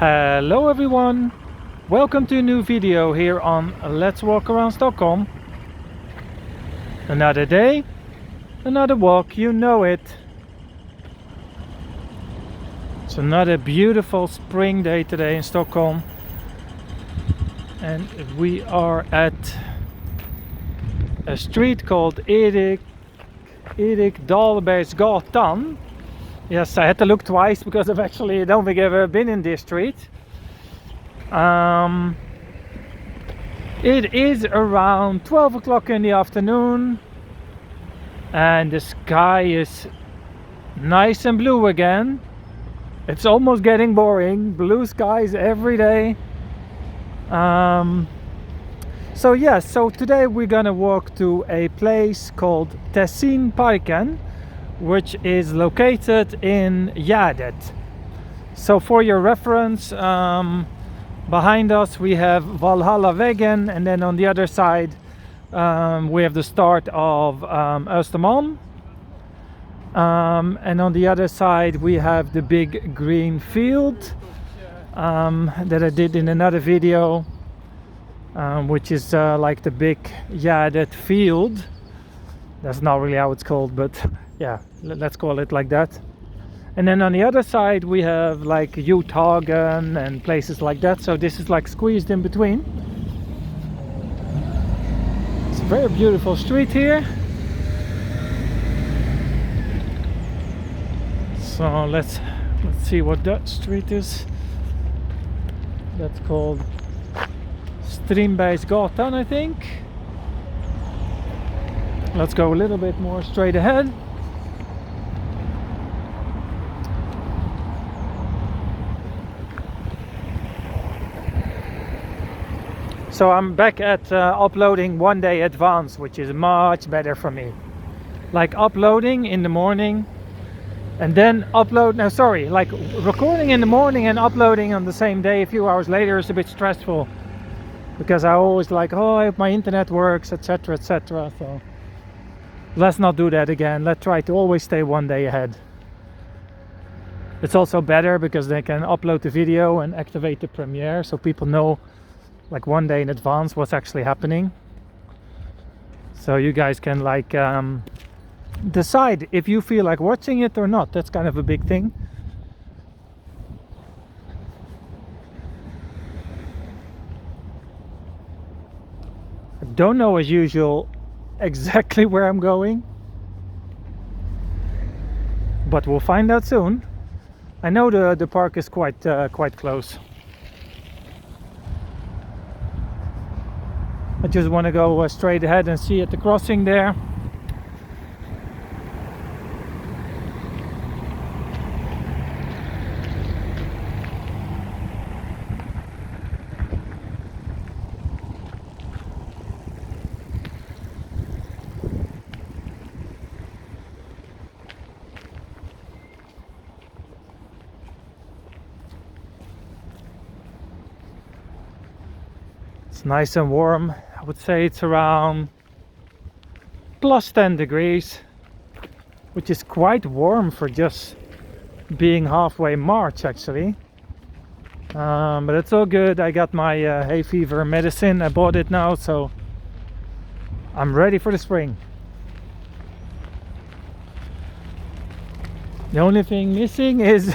Hello everyone, welcome to a new video here on Let's Walk Around Stockholm. Another day, another walk, you know it. It's another beautiful spring day today in Stockholm. And we are at a street called Erik Dahlbergsgatan. Yes, I had to look twice because I don't think I've ever been in this street. It is around 12 o'clock in the afternoon and the sky is nice and blue again. It's almost getting boring, blue skies every day. So today we're gonna walk to a place called Tessinparken, which is located in Gärdet. So for your reference, behind us we have Valhallavägen, and then on the other side we have the start of Östermalm, and on the other side we have the big green field that I did in another video, which is like the big Gärdet field. That's not really how it's called, but yeah, let's call it like that. And then on the other side we have like Juthagen and places like that, so this is like squeezed in between. It's a very beautiful street here. So let's see what that street is. That's called Strindbergsgatan, I think. Let's go a little bit more straight ahead. So I'm back at uploading one day advance, which is much better for me. Like uploading in the morning and then recording in the morning and uploading on the same day a few hours later is a bit stressful, because I always like, oh, I hope my internet works, etc, etc. So let's not do that again. Let's try to always stay one day ahead. It's also better because they can upload the video and activate the premiere, so people know like one day in advance what's actually happening. So you guys can like decide if you feel like watching it or not. That's kind of a big thing. I don't know as usual exactly where I'm going, but we'll find out soon. I know the park is quite close. I just want to go straight ahead and see at the crossing there. It's nice and warm. I would say it's around plus 10 degrees, which is quite warm for just being halfway March actually. But it's all good. I got my hay fever medicine. I bought it now, so I'm ready for the spring. The only thing missing is,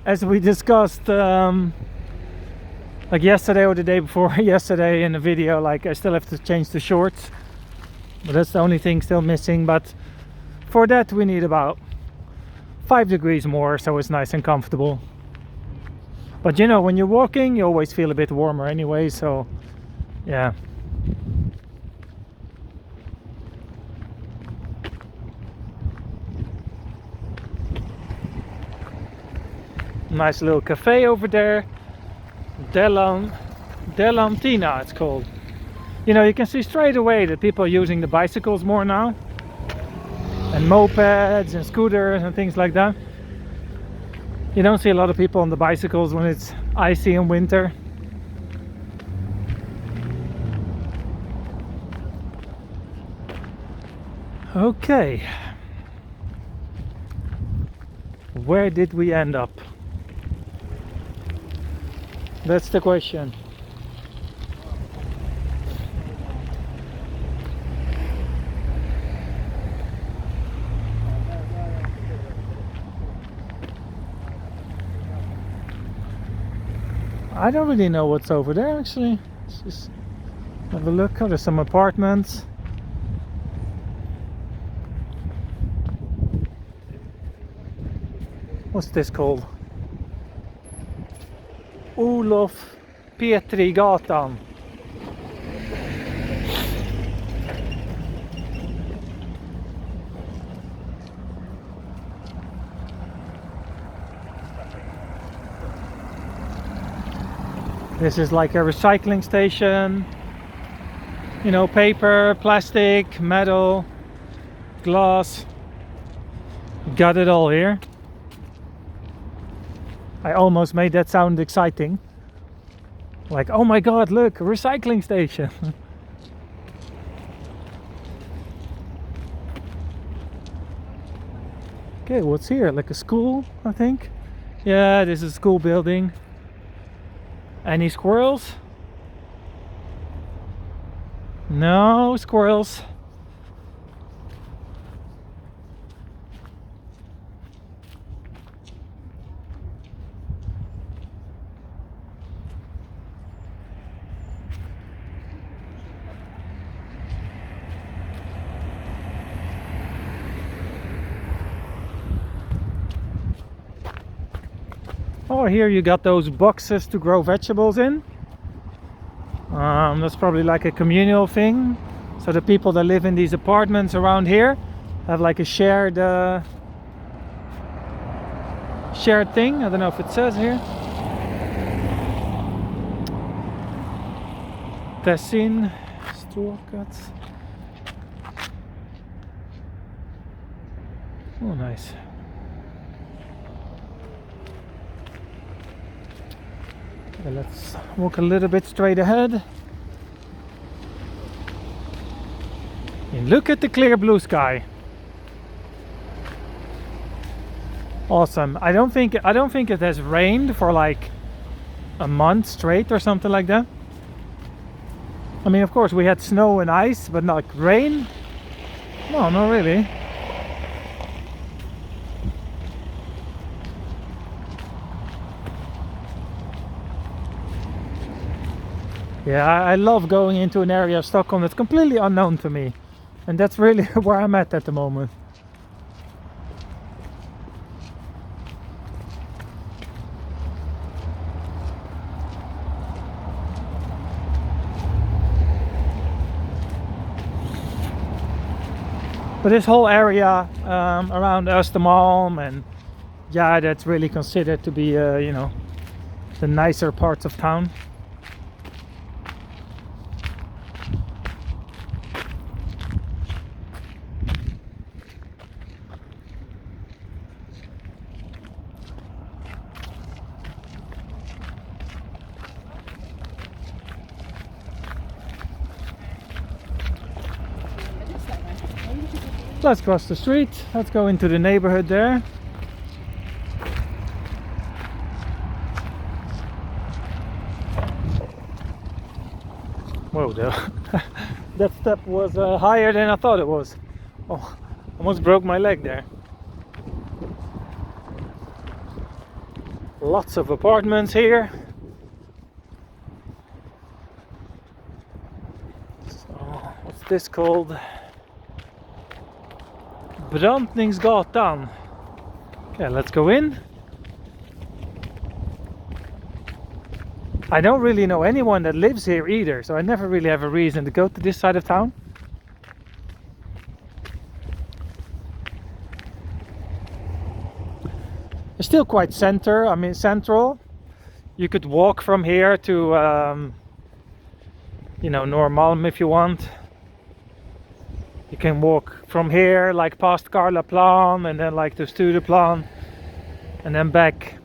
as we discussed like yesterday or the day before yesterday in the video, like I still have to change the shorts, but that's the only thing still missing. But for that we need about 5 degrees more, so it's nice and comfortable. But you know, when you're walking you always feel a bit warmer anyway, so yeah. Nice little cafe over there, Delantina it's called. You know, you can see straight away that people are using the bicycles more now, and mopeds and scooters and things like that. You don't see a lot of people on the bicycles when it's icy in winter. Okay, where did we end up? That's the question. I don't really know what's over there actually. Let's just have a look. Oh, there's some apartments. What's this called? Olof Petrigatan. This is like a recycling station. You know, paper, plastic, metal, glass. Got it all here. I almost made that sound exciting. Like, oh my god, look, a recycling station. Okay, what's here? Like a school, I think? Yeah, this is a school building. Any squirrels? No squirrels. Oh, here you got those boxes to grow vegetables in. That's probably like a communal thing. So the people that live in these apartments around here have like a shared thing. I don't know if it says here. Tessinparken. Oh, nice. Okay, let's walk a little bit straight ahead. And look at the clear blue sky. Awesome. I don't think it has rained for like a month straight or something like that. I mean, of course we had snow and ice, but not rain. No, not really. Yeah, I love going into an area of Stockholm that's completely unknown to me. And that's really where I'm at the moment. But this whole area around Östermalm and Gärdet really considered to be, you know, the nicer parts of town. Let's cross the street. Let's go into the neighborhood there. Whoa, that step was higher than I thought it was. Oh, almost broke my leg there. Lots of apartments here. So, what's this called? Brantningsgatan. Okay, let's go in. I don't really know anyone that lives here either, so I never really have a reason to go to this side of town. It's still quite central. You could walk from here to, you know, Norrmalm if you want. You can walk from here, like past Karlaplan, and then like to Stureplan, and then back,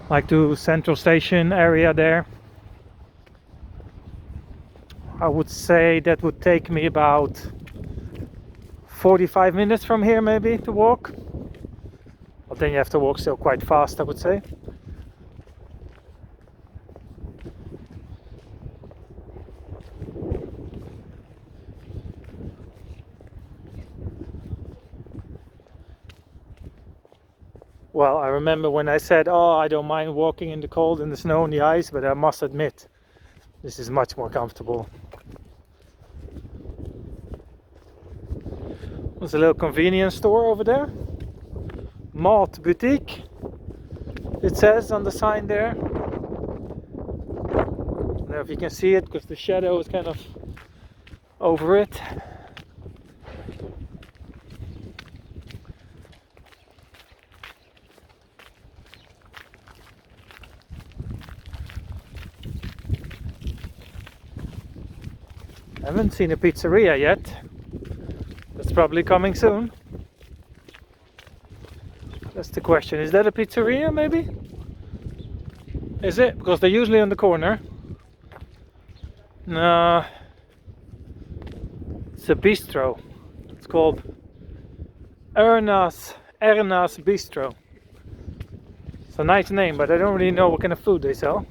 like to Central Station area there. I would say that would take me about 45 minutes from here, maybe, to walk. But then you have to walk still quite fast, I would say. Well, I remember when I said, oh, I don't mind walking in the cold, in the snow, and the ice, but I must admit, this is much more comfortable. There's a little convenience store over there. Mat Boutique, it says on the sign there. I don't know if you can see it because the shadow is kind of over it. I haven't seen a pizzeria yet. That's probably coming soon. That's the question. Is that a pizzeria maybe? Is it? Because they're usually on the corner. No. It's a bistro. It's called Erna's Bistro. It's a nice name, but I don't really know what kind of food they sell.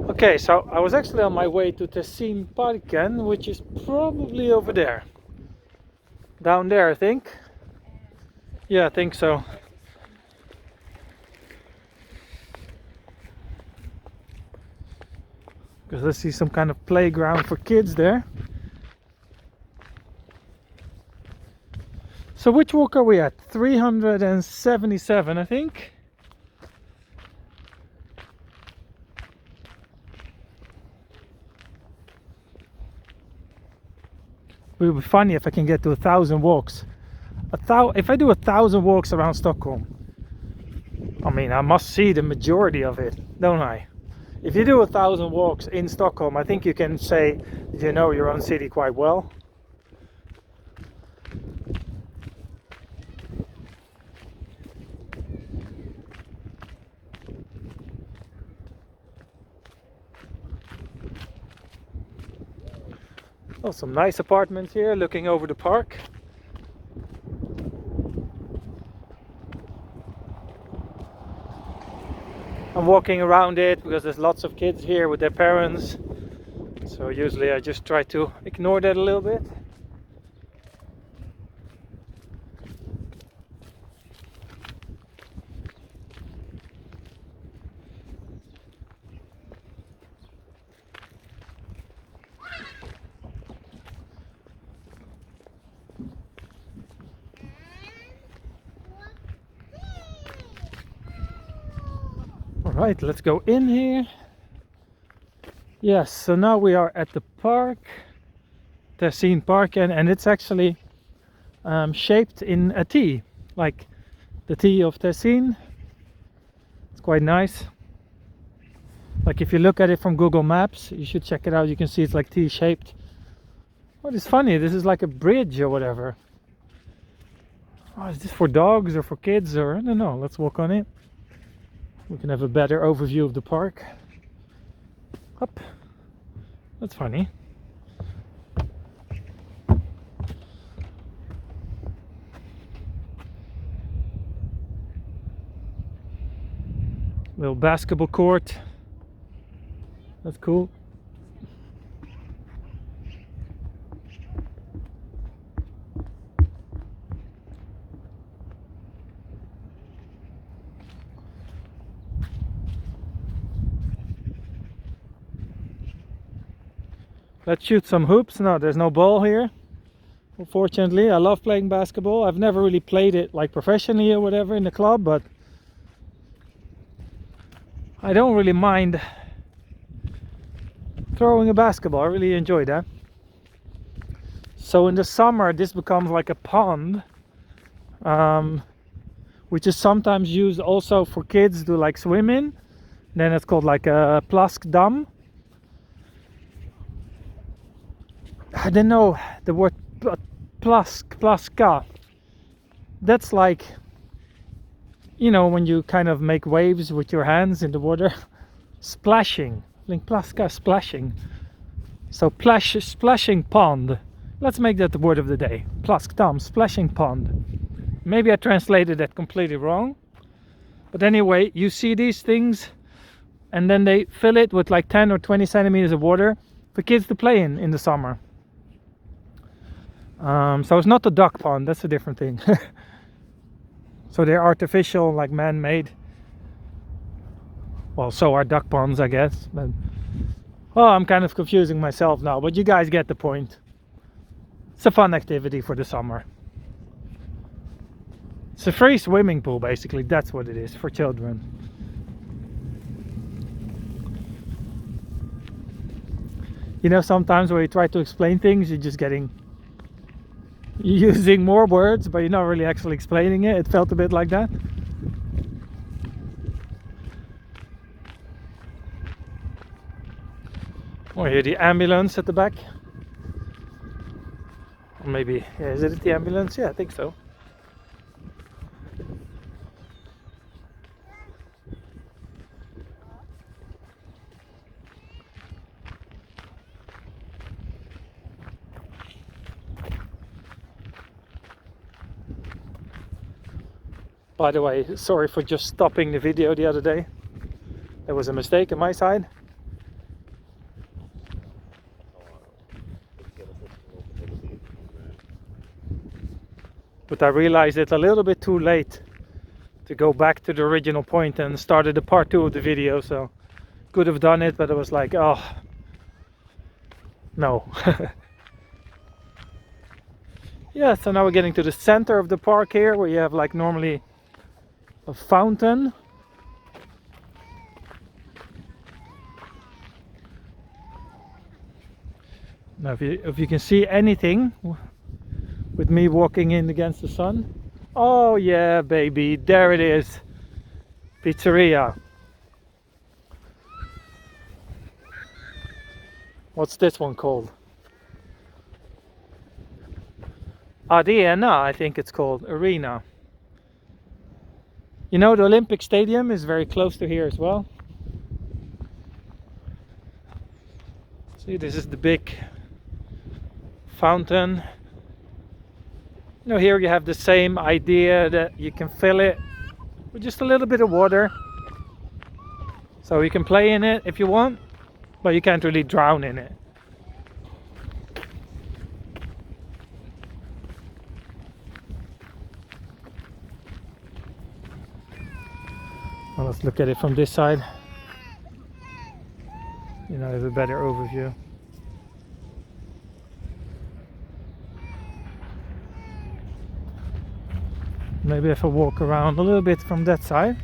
Okay, so I was actually on my way to Tessinparken, which is probably over there. Down there, I think. Yeah, I think so. Because I see some kind of playground for kids there. So which walk are we at? 377, I think. It would be funny if I can get to 1,000 walks. If I do 1,000 walks around Stockholm, I mean, I must see the majority of it, don't I? If you do 1,000 walks in Stockholm, I think you can say you know your own city quite well. Oh, some nice apartments here, looking over the park. I'm walking around it because there's lots of kids here with their parents. So usually I just try to ignore that a little bit. Right, let's go in here. Yes, so now we are at the park, Tessinparken, and it's actually shaped in a T, like the T of Tessin. It's quite nice. Like if you look at it from Google Maps, you should check it out. You can see it's like T-shaped. What is funny? This is like a bridge or whatever. Oh, is this for dogs or for kids or I don't know? Let's walk on it. We can have a better overview of the park. Up. That's funny. Little basketball court. That's cool. Let's shoot some hoops. No, there's no ball here. Unfortunately, I love playing basketball. I've never really played it like professionally or whatever in the club, but I don't really mind throwing a basketball. I really enjoy that. So in the summer, this becomes like a pond, which is sometimes used also for kids to like swim in. Then it's called like a plaskdam. I don't know the word plaska. That's like, you know, when you kind of make waves with your hands in the water. Splashing. Like plaska, splashing. So splashing pond. Let's make that the word of the day. Plaskdam, splashing pond. Maybe I translated that completely wrong. But anyway, you see these things and then they fill it with like 10 or 20 centimeters of water for kids to play in the summer. So it's not a duck pond, that's a different thing. So they're artificial, like man-made. Well, so are duck ponds, I guess. But oh, I'm kind of confusing myself now, but you guys get the point. It's a fun activity for the summer. It's a free swimming pool, basically. That's what it is for children. You know, sometimes when you try to explain things, you're just using more words, but you're not really actually explaining it. It felt a bit like that. Oh, here the ambulance at the back. Or maybe, yeah, is it the ambulance? Yeah, I think so. By the way, sorry for just stopping the video the other day. There was a mistake on my side. But I realized it a little bit too late to go back to the original point and started the part 2 of the video, so could have done it, but it was like, oh no. Yeah, so now we're getting to the center of the park here, where you have like normally a fountain. Now if you can see anything with me walking in against the sun. Oh yeah, baby, there it is. Pizzeria. What's this one called? Arena, I think it's called. Arena. You know, the Olympic Stadium is very close to here as well. See, this is the big fountain. You know, here you have the same idea that you can fill it with just a little bit of water. So you can play in it if you want, but you can't really drown in it. Well, let's look at it from this side. You know, have a better overview. Maybe if I walk around a little bit from that side.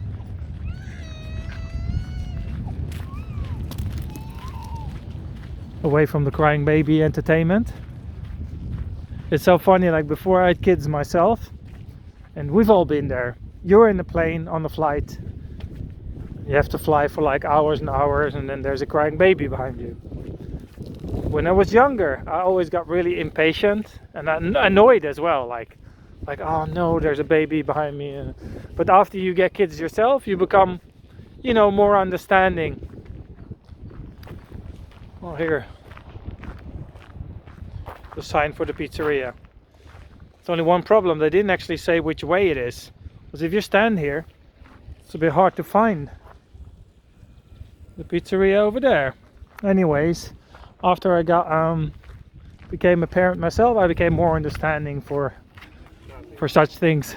Away from the crying baby entertainment. It's so funny, like before I had kids myself, and we've all been there. You're in a plane on a flight. You have to fly for like hours and hours, and then there's a crying baby behind you. When I was younger, I always got really impatient and annoyed as well, like oh no, there's a baby behind me. But after you get kids yourself, you become, you know, more understanding. Oh, here, the sign for the pizzeria. It's only one problem, they didn't actually say which way it is. Because if you stand here, it's a bit hard to find the pizzeria over there. Anyways, after I became a parent myself, I became more understanding for such things.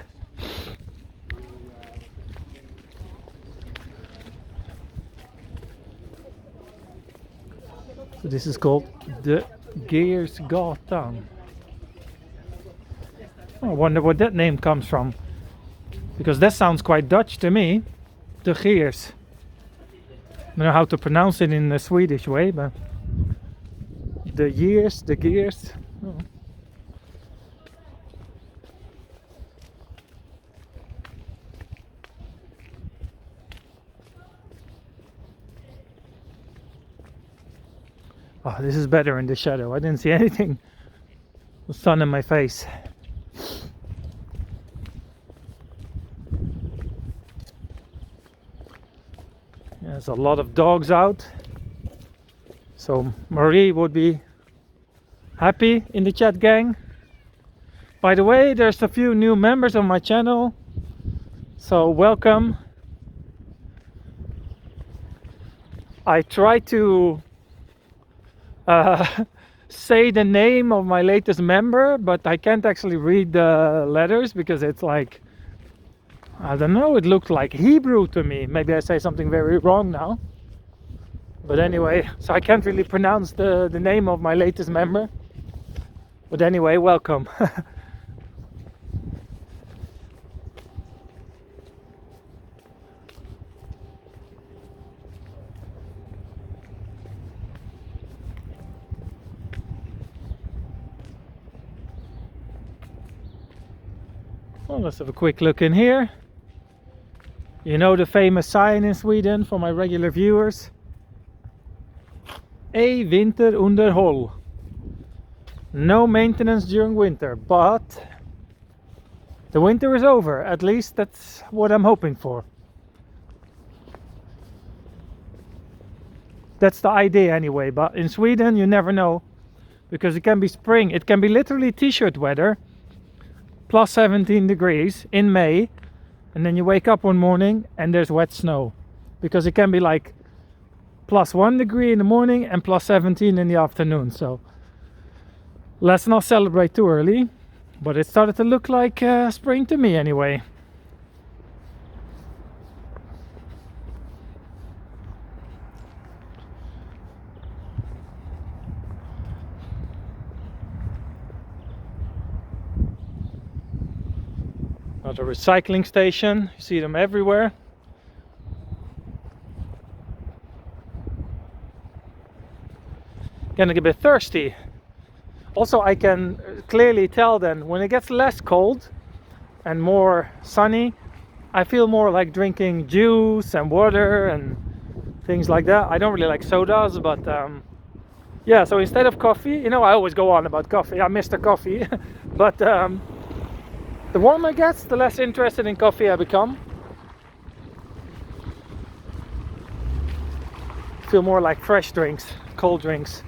So this is called the Gärdet. I wonder what that name comes from, because that sounds quite Dutch to me. The Geers. I don't know how to pronounce it in the Swedish way, but the years, the gears. Oh. Oh, this is better in the shadow. I didn't see anything. The sun in my face. There's a lot of dogs out. So Marie would be happy in the chat gang. By the way, there's a few new members on my channel. So welcome. I try to say the name of my latest member, but I can't actually read the letters because it's like, I don't know, it looked like Hebrew to me. Maybe I say something very wrong now. But anyway, so I can't really pronounce the name of my latest member. But anyway, welcome. Well, let's have a quick look in here. You know the famous sign in Sweden for my regular viewers. Ej vinterunderhåll. No maintenance during winter, but the winter is over. At least that's what I'm hoping for. That's the idea anyway, but in Sweden you never know, because it can be spring, it can be literally t-shirt weather, plus 17 degrees in May, and then you wake up one morning and there's wet snow, because it can be like plus 1 degree in the morning and plus 17 in the afternoon. So let's not celebrate too early, but it started to look like spring to me anyway. Another recycling station, you see them everywhere. Getting a bit thirsty. Also, I can clearly tell then when it gets less cold and more sunny, I feel more like drinking juice and water and things like that. I don't really like sodas, but yeah, so instead of coffee, you know, I always go on about coffee, I'm Mr. Coffee, but the warmer it gets, the less interested in coffee I become. Feel more like fresh drinks, cold drinks.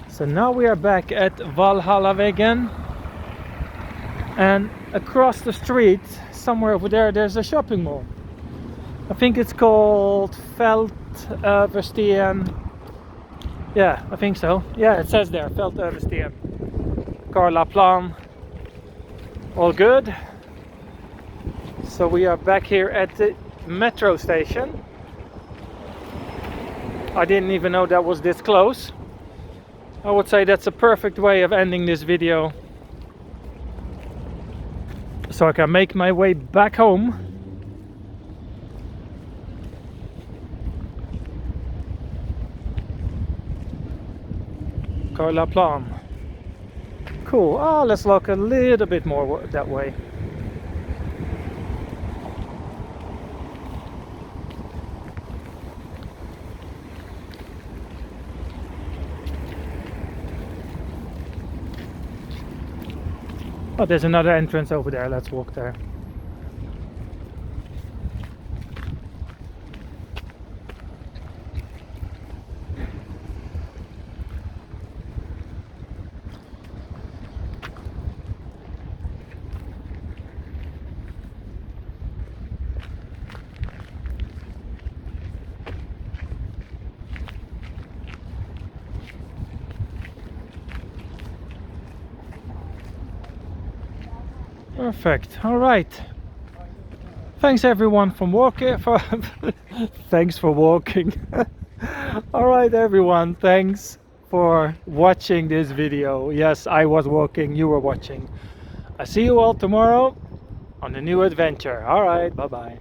So now we are back at Valhallavägen, and across the street, somewhere over there, there's a shopping mall. I think it's called Fältöversten. Yeah, I think so. Yeah, it says there, Fältöversten. Karlaplan. All good. So we are back here at the metro station. I didn't even know that was this close. I would say that's a perfect way of ending this video, so I can make my way back home. Karlaplan. Cool. Ah, let's look a little bit more that way. Oh, there's another entrance over there. Let's walk there. Perfect. All right. Thanks everyone for walking. Thanks for walking. All right, everyone. Thanks for watching this video. Yes, I was walking. You were watching. I see you all tomorrow on a new adventure. All right. Bye bye.